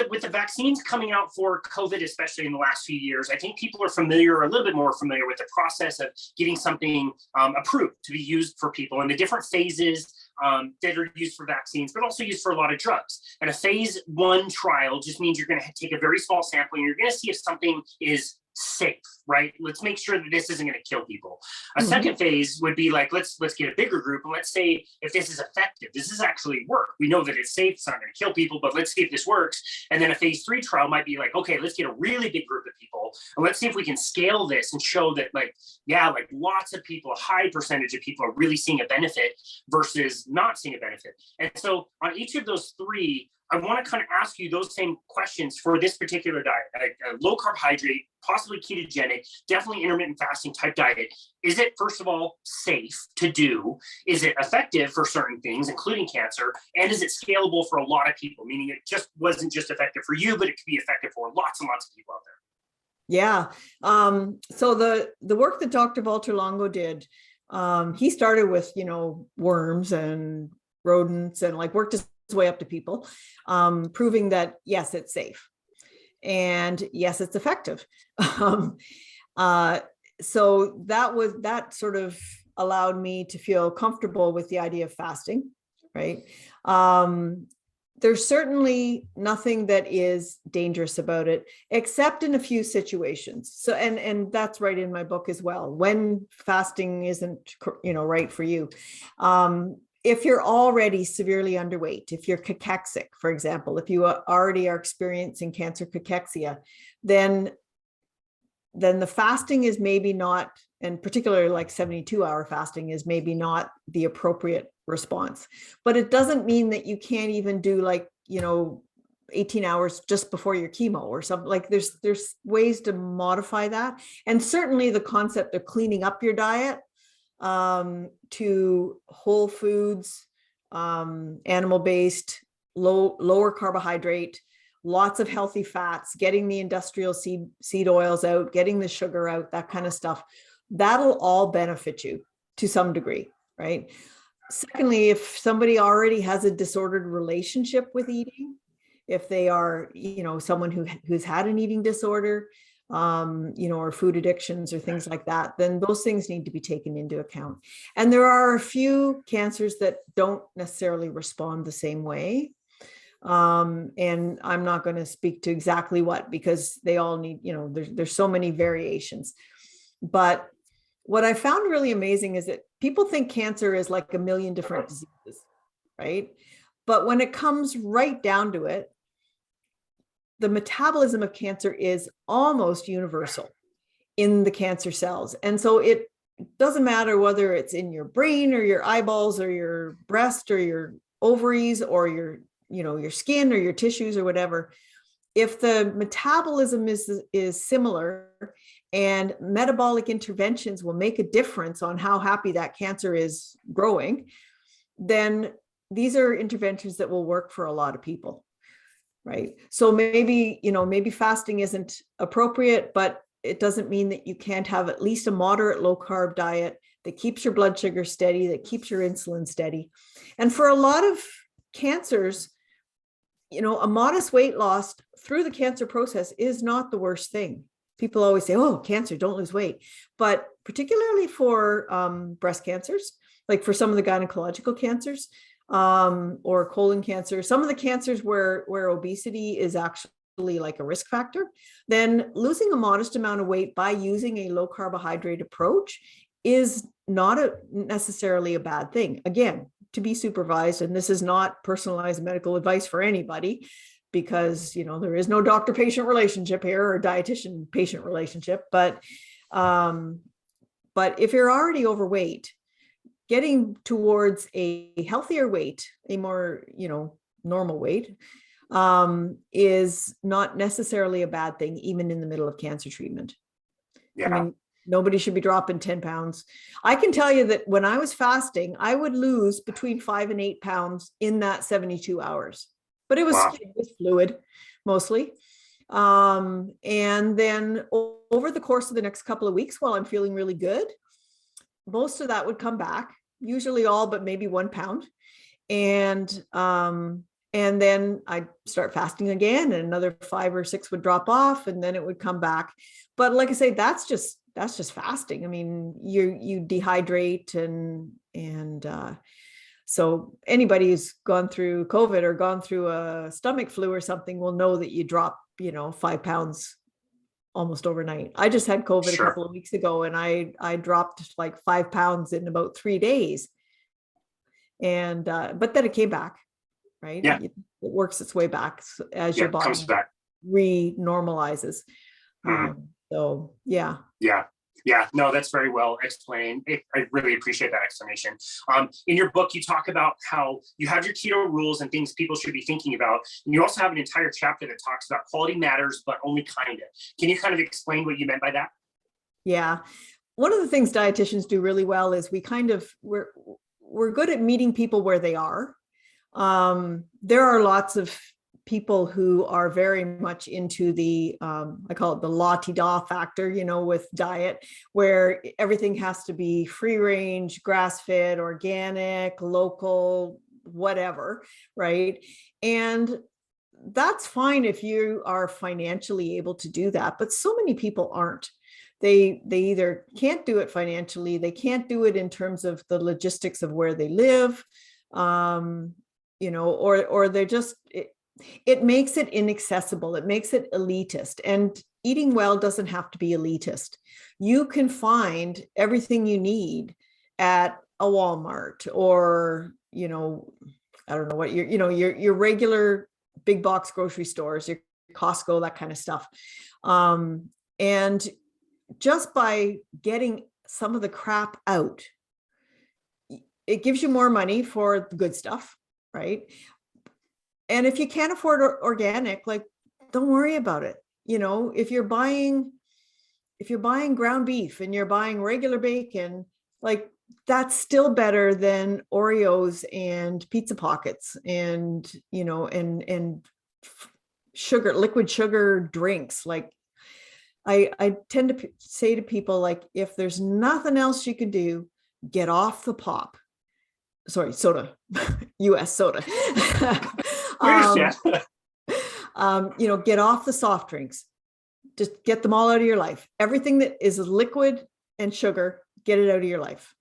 With the vaccines coming out for COVID, especially in the last few years, I think people are a little bit more familiar with the process of getting something approved to be used for people and the different phases that are used for vaccines, but also used for a lot of drugs. And a phase 1 trial just means you're going to take a very small sample and you're going to see if something is safe, right? Let's make sure that this isn't going to kill people. A second phase would be like, let's get a bigger group and let's say if this is effective, this is actually work. We know that it's safe, it's not going to kill people, but let's see if this works. And then a phase 3 trial might be like, okay, let's get a really big group of people and let's see if we can scale this and show that like lots of people, a high percentage of people are really seeing a benefit versus not seeing a benefit. And so on each of those 3, I want to kind of ask you those same questions for this particular diet, a low carbohydrate, possibly ketogenic, definitely intermittent fasting type diet. Is it, first of all, safe to do? Is it effective for certain things, including cancer? And is it scalable for a lot of people? Meaning it just wasn't just effective for you, but it could be effective for lots and lots of people out there. Yeah. So the work that Dr. Walter Longo did, he started with, worms and rodents and like worked his way up to people, proving that, yes, it's safe. And yes, it's effective. So that sort of allowed me to feel comfortable with the idea of fasting, right? There's certainly nothing that is dangerous about it, except in a few situations. So, and that's right in my book as well, when fasting isn't, right for you. If you're already severely underweight, if you're cachexic, for example, if you already are experiencing cancer cachexia, then the fasting is maybe not, and particularly like 72-hour fasting is maybe not the appropriate response. But it doesn't mean that you can't even do 18 hours just before your chemo or something. Like there's ways to modify that. And certainly the concept of cleaning up your diet to whole foods, animal-based, lower carbohydrate, lots of healthy fats, getting the industrial seed oils out, getting the sugar out, that kind of stuff, that'll all benefit you to some degree, right? Secondly, if somebody already has a disordered relationship with eating, if they are, someone who's had an eating disorder, or food addictions or things like that, then those things need to be taken into account. And there are a few cancers that don't necessarily respond the same way. And I'm not going to speak to exactly what, because they all need, there's so many variations. But what I found really amazing is that people think cancer is like a million different diseases, right? But when it comes right down to it, the metabolism of cancer is almost universal in the cancer cells. And so it doesn't matter whether it's in your brain or your eyeballs or your breast or your ovaries or your skin or your tissues or whatever. If the metabolism is similar and metabolic interventions will make a difference on how happy that cancer is growing, then these are interventions that will work for a lot of people. Right. So maybe fasting isn't appropriate, but it doesn't mean that you can't have at least a moderate low carb diet that keeps your blood sugar steady, that keeps your insulin steady. And for a lot of cancers, a modest weight loss through the cancer process is not the worst thing. People always say, oh, cancer, don't lose weight. But particularly for breast cancers, like for some of the gynecological cancers, or colon cancer, some of the cancers where obesity is actually like a risk factor, then losing a modest amount of weight by using a low carbohydrate approach is not necessarily a bad thing. Again, to be supervised, and this is not personalized medical advice for anybody, because there is no doctor-patient relationship here or dietitian-patient relationship. But if you're already overweight, getting towards a healthier weight, a more, normal weight, is not necessarily a bad thing, even in the middle of cancer treatment. Yeah. I mean, nobody should be dropping 10 pounds. I can tell you that when I was fasting, I would lose between 5 and 8 pounds in that 72 hours, but it was fluid mostly. And then over the course of the next couple of weeks, while I'm feeling really good, most of that would come back, usually all but maybe 1 pound. And then I'd start fasting again, and another 5 or 6 would drop off, and then it would come back. But like I say, that's just fasting. I mean, you dehydrate and so anybody who's gone through COVID or gone through a stomach flu or something will know that you drop, 5 pounds almost overnight. I just had COVID a couple of weeks ago, and I dropped like 5 pounds in about 3 days. And, but then it came back, right? Yeah. It works its way back as your body comes back, re-normalizes. So, yeah. Yeah. Yeah, no, that's very well explained. I really appreciate that explanation. In your book, you talk about how you have your keto rules and things people should be thinking about. And you also have an entire chapter that talks about quality matters, but only kind of. Can you kind of explain what you meant by that? Yeah. One of the things dietitians do really well is we're good at meeting people where they are. There are lots of people who are very much into the, I call it the la-ti-da factor, with diet, where everything has to be free range, grass-fed, organic, local, whatever, right? And that's fine if you are financially able to do that, but so many people aren't. They either can't do it financially, they can't do it in terms of the logistics of where they live, or they're just, it makes it inaccessible. It makes it elitist. And eating well doesn't have to be elitist. You can find everything you need at a Walmart or, I don't know what your regular big box grocery stores, your Costco, that kind of stuff. And just by getting some of the crap out, it gives you more money for the good stuff, right? And if you can't afford organic, like, don't worry about it. If you're buying ground beef and you're buying regular bacon, like, that's still better than Oreos and pizza pockets and sugar, liquid sugar drinks. Like, I tend to say to people, like, if there's nothing else you can do, get off the pop. Sorry, soda, US soda. Get off the soft drinks. Just get them all out of your life. Everything that is liquid and sugar, get it out of your life.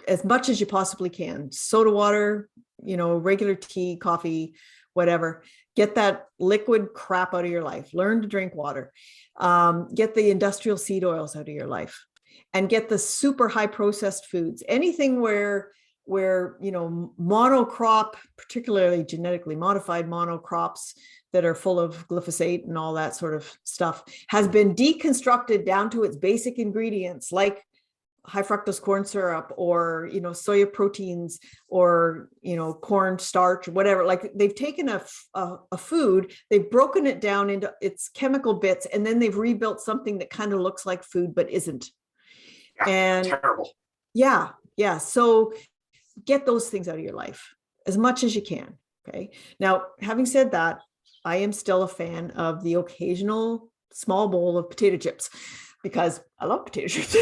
As much as you possibly can. Soda water, regular tea, coffee, whatever. Get that liquid crap out of your life. Learn to drink water. Get the industrial seed oils out of your life, and get the super high processed foods. Anything where monocrop, particularly genetically modified monocrops that are full of glyphosate and all that sort of stuff, has been deconstructed down to its basic ingredients, like high fructose corn syrup or, soya proteins or, corn starch, whatever. Like, they've taken a food, they've broken it down into its chemical bits, and then they've rebuilt something that kind of looks like food, but isn't. Yeah, and terrible. Yeah. So get those things out of your life as much as you can. Okay. Now, having said that, I am still a fan of the occasional small bowl of potato chips because I love potato chips.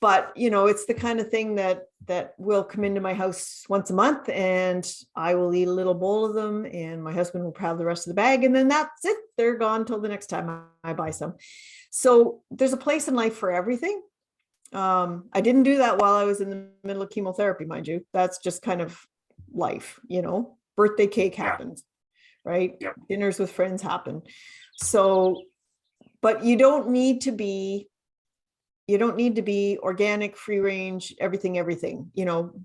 But it's the kind of thing that will come into my house once a month, and I will eat a little bowl of them, and my husband will have the rest of the bag, and then that's it. They're gone till the next time I buy some. So there's a place in life for everything. I didn't do that while I was in the middle of chemotherapy, mind you. That's just kind of life, birthday cake happens, right? Yep. Dinners with friends happen. So, but you don't need to be organic, free range, everything,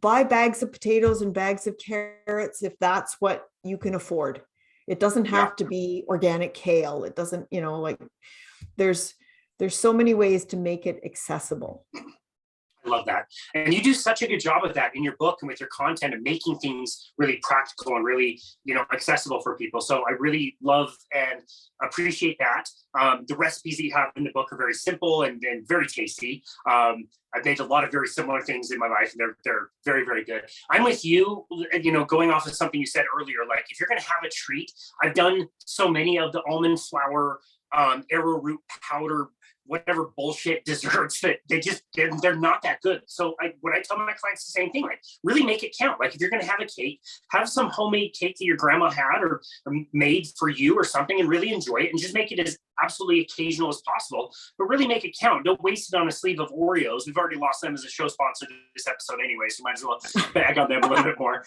buy bags of potatoes and bags of carrots if that's what you can afford. It doesn't have to be organic kale. It doesn't, there's so many ways to make it accessible. I love that. And you do such a good job of that in your book and with your content of making things really practical and really, accessible for people. So I really love and appreciate that. The recipes that you have in the book are very simple and very tasty. I've made a lot of very similar things in my life, and they're very, very good. I'm with you, going off of something you said earlier, like, if you're going to have a treat, I've done so many of the almond flour, arrowroot powder, whatever bullshit desserts that they're not that good. So what I tell my clients the same thing, like, really make it count. Like, if you're going to have a cake, have some homemade cake that your grandma had or made for you or something, and really enjoy it, and just make it as absolutely occasional as possible, but really make it count. Don't waste it on a sleeve of Oreos. We've already lost them as a show sponsor this episode anyway, so might as well bag on them a little bit more.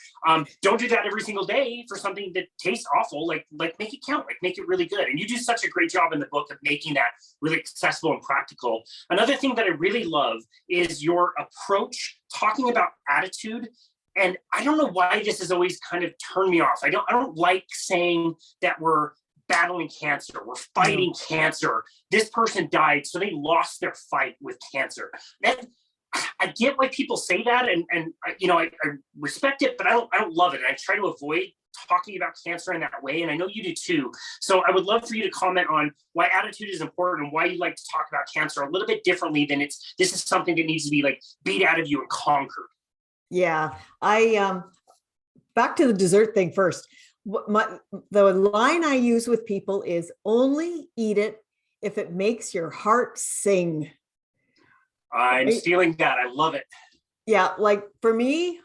Don't do that every single day for something that tastes awful. Like make it count, like make it really good. And you do such a great job in the book of making that really accessible and practical. Another thing that I really love is your approach talking about attitude. And I don't know why this has always kind of turned me off. I don't like saying that we're battling cancer, we're fighting cancer. This person died, so they lost their fight with cancer. I get why people say that, and I respect it, but I don't love it. And I try to avoid talking about cancer in that way, and I know you do too. So I would love for you to comment on why attitude is important and why you like to talk about cancer a little bit differently than this is something that needs to be like beat out of you and conquered. Yeah, back to the dessert thing first. The line I use with people is only eat it if it makes your heart sing. I'm stealing that. I love it. Yeah, like for me,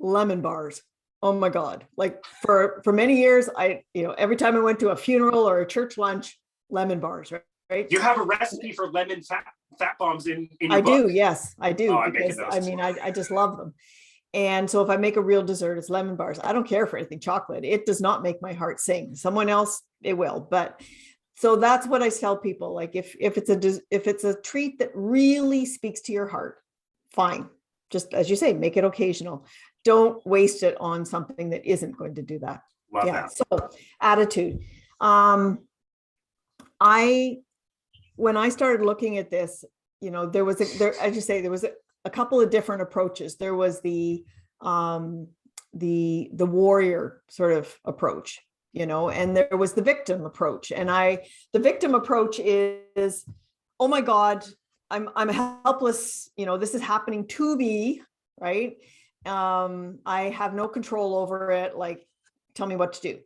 lemon bars. Oh my God. Like for many years, every time I went to a funeral or a church lunch, lemon bars, right? You have a recipe for lemon fat bombs in your I book? do. Yes, I do. Oh, I'm making Because those. I mean, I just love them. And so if I make a real dessert, it's lemon bars. I don't care for anything chocolate. It does not make my heart sing. Someone else, it will. But so that's what I tell people. Like if it's a treat that really speaks to your heart, fine. Just as you say, make it occasional. Don't waste it on something that isn't going to do that. Love that. So attitude. When I started looking at this, there was a couple of different approaches. There was the warrior sort of approach, and there was the victim approach. And the victim approach is, oh my God, I'm helpless. This is happening to me, right? I have no control over it. Like, tell me what to do.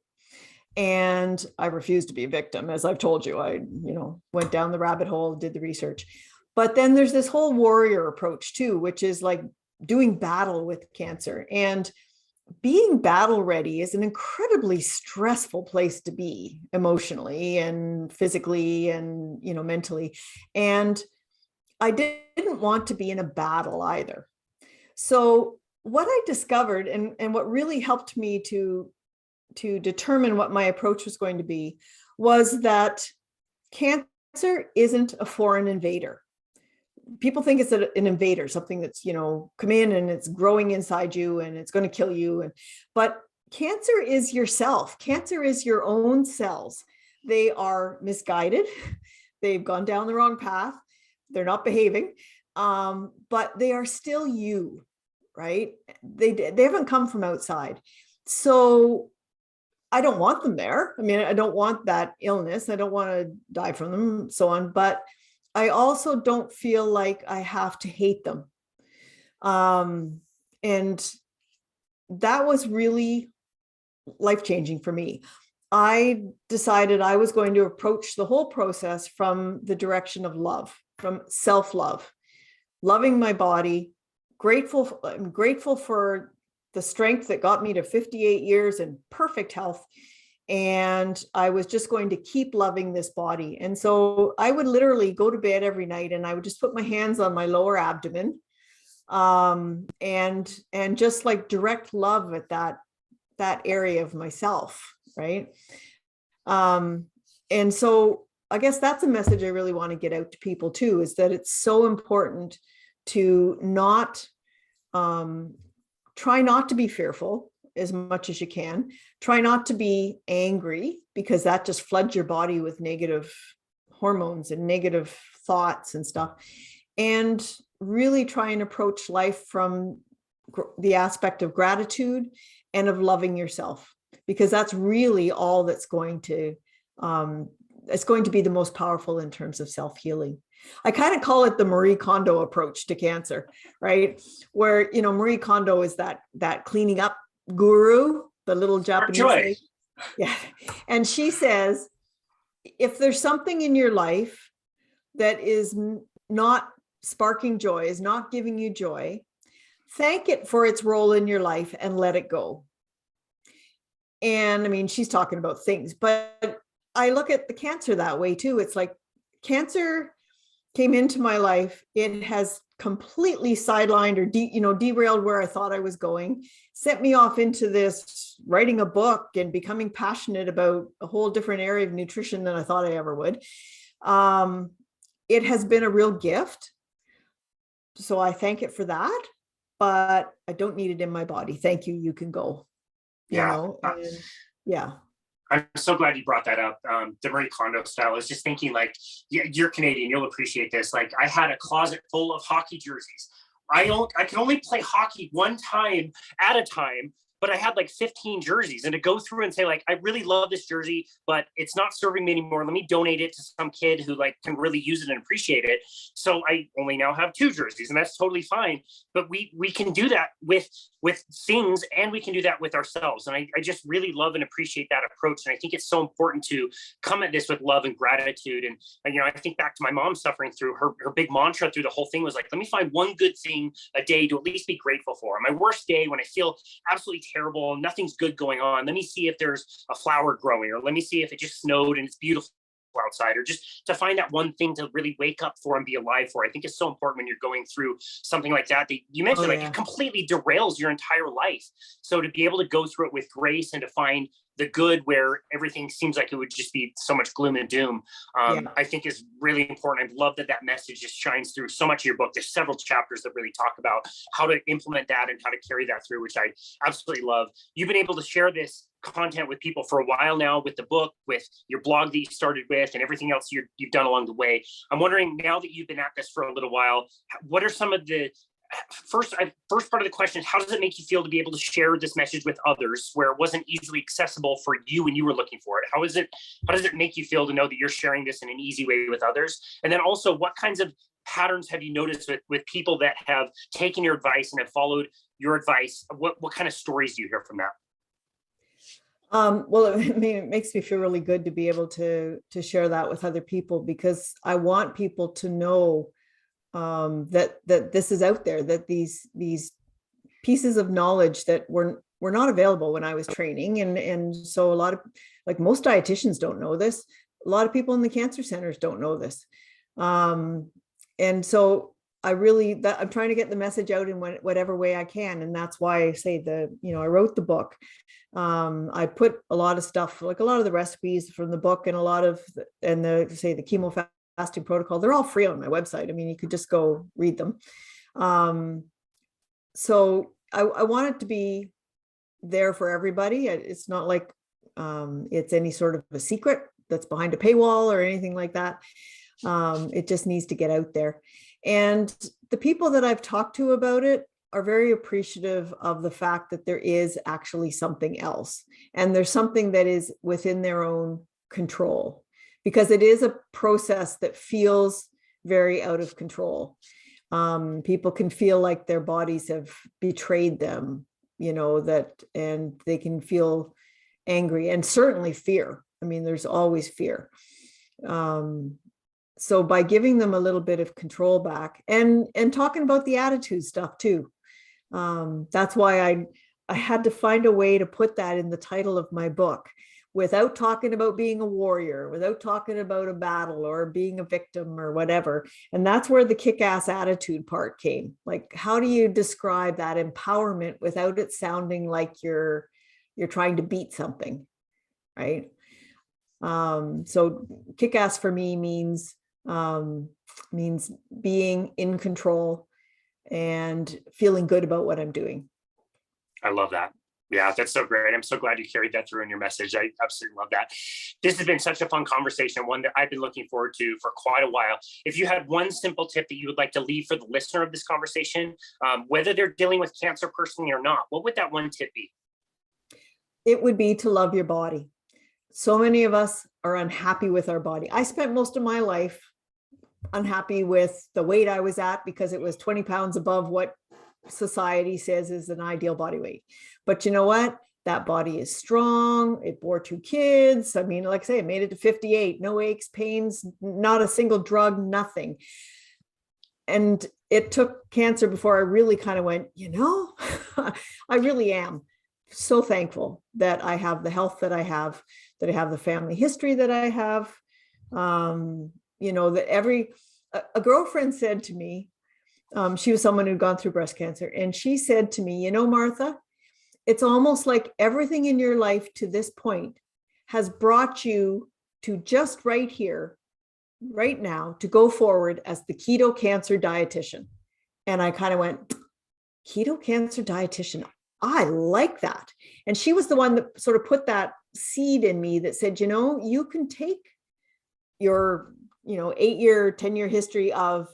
And I refuse to be a victim. As I've told you, I, went down the rabbit hole, did the research. But then there's this whole warrior approach too, which is like doing battle with cancer. And being battle ready is an incredibly stressful place to be emotionally and physically and, mentally. And I didn't want to be in a battle either. So what I discovered and what really helped me to determine what my approach was going to be was that cancer isn't a foreign invader. People think it's an invader, something that's, come in and it's growing inside you and it's going to kill you. But cancer is yourself. Cancer is your own cells. They are misguided. They've gone down the wrong path. They're not behaving, but they are still you, right? They haven't come from outside. So I don't want them there. I mean, I don't want that illness. I don't want to die from them, so on. But I also don't feel like I have to hate them. And that was really life-changing for me. I decided I was going to approach the whole process from the direction of love, from self-love, loving my body, I'm grateful for the strength that got me to 58 years in perfect health. And I was just going to keep loving this body. And so I would literally go to bed every night and I would just put my hands on my lower abdomen, and just like direct love at that area of myself. Right. And so I guess that's a message I really want to get out to people too, is that it's so important to try not to be fearful as much as you can. Try not to be angry, because that just floods your body with negative hormones and negative thoughts and stuff. And really try and approach life from the aspect of gratitude and of loving yourself, because that's really all that's going to, it's going to be the most powerful in terms of self-healing. I kind of call it the Marie Kondo approach to cancer, right? Where, Marie Kondo is that cleaning up guru, the little Japanese lady. Yeah. And she says, if there's something in your life that is not sparking joy, is not giving you joy, thank it for its role in your life and let it go. And I mean, she's talking about things, but I look at the cancer that way too. It's like cancer came into my life. It has completely sidelined or derailed where I thought I was going, sent me off into this writing a book and becoming passionate about a whole different area of nutrition than I thought I ever would. It has been a real gift. So I thank it for that, but I don't need it in my body. Thank you. You can go. Yeah. Yeah. I'm so glad you brought that up. The Marie Kondo style. I was just thinking, like, you're Canadian, you'll appreciate this. Like, I had a closet full of hockey jerseys. I can only play hockey one time at a time, but I had like 15 jerseys, and to go through and say like, I really love this jersey, but it's not serving me anymore. Let me donate it to some kid who like can really use it and appreciate it. So I only now have 2 jerseys, and that's totally fine. But we can do that with things, and we can do that with ourselves. And I just really love and appreciate that approach. And I think it's so important to come at this with love and gratitude. And you know, I think back to my mom suffering through her big mantra through the whole thing was like, let me find one good thing a day to at least be grateful for. On my worst day, when I feel absolutely terrible, nothing's good going on, let me see if there's a flower growing, or let me see if it just snowed and it's beautiful outside, or just to find that one thing to really wake up for and be alive for. I think it's so important when you're going through something like that. You mentioned like it completely derails your entire life. So to be able to go through it with grace and to find the good where everything seems like it would just be so much gloom and doom, I think is really important. I love that message just shines through so much of your book. There's several chapters that really talk about how to implement that and how to carry that through, which I absolutely love. You've been able to share this content with people for a while now, with the book, with your blog that you started with, and everything else you've done along the way. I'm wondering, now that you've been at this for a little while, what are some of the first part of the question is, how does it make you feel to be able to share this message with others where it wasn't easily accessible for you when you were looking for it? How does it make you feel to know that you're sharing this in an easy way with others? And then also, what kinds of patterns have you noticed with people that have taken your advice and have followed your advice? What kind of stories do you hear from that? Well, it makes me feel really good to be able to share that with other people, because I want people to know that this is out there, that these pieces of knowledge that were not available when I was training. And so a lot of, like, most dietitians don't know this. A lot of people in the cancer centers don't know this. And so I'm trying to get the message out in whatever way I can. And that's why I say I wrote the book. I put a lot of stuff, like a lot of the recipes from the book, and the chemo fasting protocol, they're all free on my website. I mean, you could just go read them. So I want it to be there for everybody. It's not like it's any sort of a secret that's behind a paywall or anything like that. It just needs to get out there. And the people that I've talked to about it are very appreciative of the fact that there is actually something else. And there's something that is within their own control, because it is a process that feels very out of control. People can feel like their bodies have betrayed them, and they can feel angry and certainly fear. I mean, there's always fear. So by giving them a little bit of control back, and talking about the attitude stuff too. That's why I had to find a way to put that in the title of my book, without talking about being a warrior, without talking about a battle or being a victim or whatever. And that's where the Kickass Attitude part came. Like, how do you describe that empowerment without it sounding like you're trying to beat something, right? So Kickass for me means being in control and feeling good about what I'm doing. I love that. Yeah, that's so great. I'm so glad you carried that through in your message. I absolutely love that. This has been such a fun conversation, one that I've been looking forward to for quite a while. If you had one simple tip that you would like to leave for the listener of this conversation, whether they're dealing with cancer personally or not, what would that one tip be? It would be to love your body. So many of us are unhappy with our body. I spent most of my life unhappy with the weight I was at, because it was 20 pounds above what society says is an ideal body weight. But you know what? That body is strong. It bore 2 kids. I mean, like I say, it made it to 58, no aches, pains, not a single drug, nothing. And it took cancer before I really kind of went, I really am so thankful that I have the health that I have the family history that I have. That a girlfriend said to me, she was someone who'd gone through breast cancer, and she said to me, Martha, it's almost like everything in your life to this point has brought you to just right here, right now, to go forward as the keto cancer dietitian. And I kind of went, keto cancer dietitian, I like that. And she was the one that sort of put that seed in me that said, you can take your 8-year, 10-year history of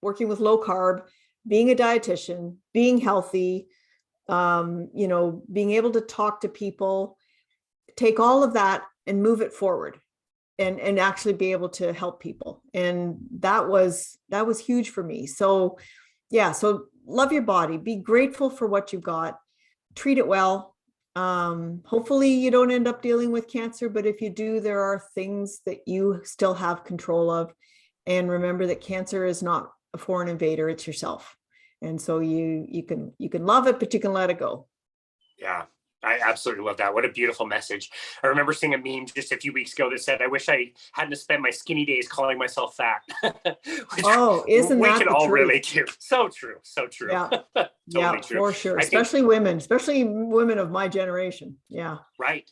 working with low carb, being a dietitian, being healthy, being able to talk to people, take all of that and move it forward and actually be able to help people. And that was huge for me. So yeah, so love your body, be grateful for what you've got, treat it well. Hopefully you don't end up dealing with cancer, but if you do, there are things that you still have control of. And remember that cancer is not a foreign invader, it's yourself. And so you can love it, but you can let it go. Yeah, I absolutely love that. What a beautiful message. I remember seeing a meme just a few weeks ago that said, I wish I hadn't spent my skinny days calling myself fat. Isn't that we can the all truth? relate to. So true. So true. Yeah. Totally Yeah, true. for sure. Especially women of my generation. Yeah. Right.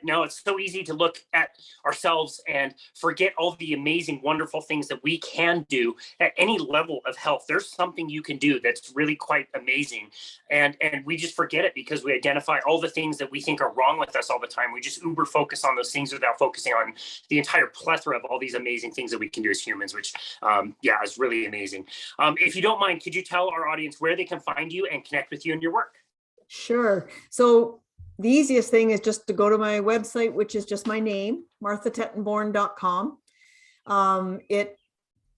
No, it's so easy to look at ourselves and forget all the amazing, wonderful things that we can do at any level of health. There's something you can do that's really quite amazing. And we just forget it because we identify all the things that we think are wrong with us all the time. We just uber focus on those things without focusing on the entire plethora of all these amazing things that we can do as humans, which, is really amazing. If you don't mind, could you tell our audience where they can find you and connect with you and your work? Sure. So the easiest thing is just to go to my website, which is just my name, marthatettenborn.com.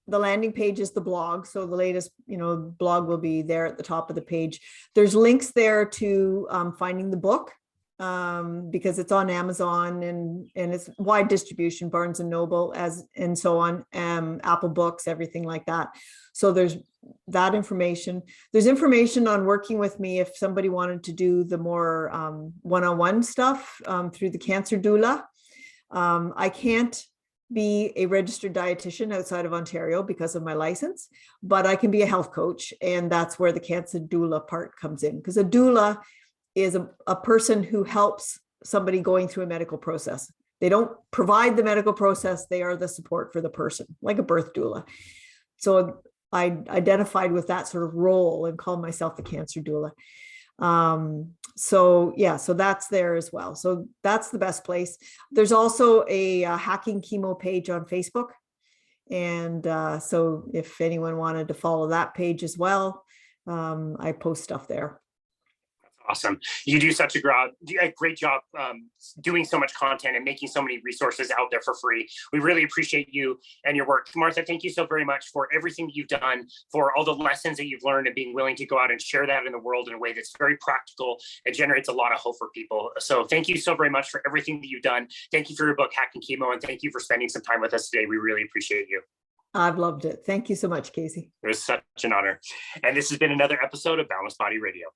The landing page is the blog. So the latest, blog will be there at the top of the page. There's links there to finding the book because it's on Amazon and it's wide distribution, Barnes and Noble and so on, Apple Books, everything like that. So there's that information. There's information on working with me if somebody wanted to do the more one-on-one stuff through the Cancer Doula. I can't be a registered dietitian outside of Ontario because of my license, but I can be a health coach. And that's where the Cancer Doula part comes in, because a doula is a person who helps somebody going through a medical process. They don't provide the medical process. They are the support for the person, like a birth doula. So I identified with that sort of role and called myself the Cancer Doula. So that's there as well. So that's the best place. There's also a Hacking Chemo page on Facebook. And so if anyone wanted to follow that page as well, I post stuff there. Awesome. You do such a great job doing so much content and making so many resources out there for free. We really appreciate you and your work. Martha, thank you so very much for everything that you've done, for all the lessons that you've learned and being willing to go out and share that in the world in a way that's very practical and generates a lot of hope for people. So thank you so very much for everything that you've done. Thank you for your book, Hacking Chemo, and thank you for spending some time with us today. We really appreciate you. I've loved it. Thank you so much, Casey. It was such an honor. And this has been another episode of Boundless Body Radio.